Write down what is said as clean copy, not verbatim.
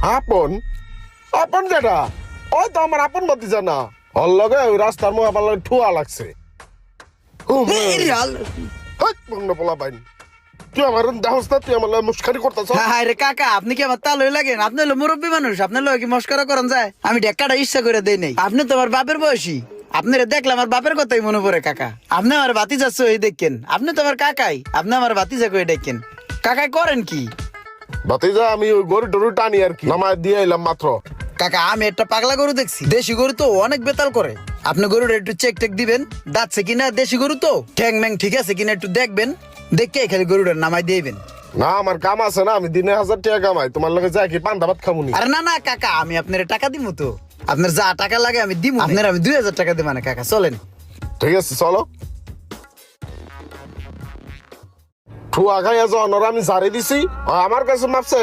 আপন আপন কেটা? ওই তো আমার আপন ভাতিজা না, ওর লগে ওই রাস্তার মোহাবালার ঠুয়া লাগছে। পোলা বাইন, তুই আমার দেহস না, তুই আমার মুস্কারি করতেছ। হায় রে কাকা, আপনি কি আমার তালই লাগেন? আপনি হলো মুরব্বী মানুষ, আপনার লোক কি মস্করা করেন যায়? আমি ঢেক্কাটা ইচ্ছা করে দেই নাই। আপনি তো আমার বাপের বয়সী, আপনারা দেখলে আমার বাপের কথাই মনে পড়ে। কাকা, আপনি আমার ভাতিজা সই দেখেন, আপনি তো আমার কাকাই, আপনি আমার ভাতিজা কই দেখেন। কাকাই করেন কি? ভাতিজা আমি ওই গরু টরু টানি আর কি, নামায় দিয়ে এলাম মাত্র। কাকা, আমি একটা পাগলা গরু দেখছি, দেশি গরু তো অনেক বেতাল করে। আপনি গরুর একটু চেক টেক দিবেন, দাঁতছে কিনা, দেশি গরু তো ঠ্যাং ম্যাং ঠিক আছে কিনা একটু দেখবেন, দেখে খালি গরুটার নামাই দিবেন। না আমার কাম আছে না, আমি দিনে 1000 টাকা কামাই, তোমার লগে যাই কি পান্তা ভাত খামুনি। আরে না না কাকা, আমি আপনার টাকা দিব তো, আপনার যা টাকা লাগে আমি দিব। আপনার আমি 2000 টাকা দিব না কাকা, চলেন। ঠিক আছে চলো। ঠুয়া খাইয়া যাওয়ার আমি ঝাড়ি দিছি, আমার কাছে মাপছে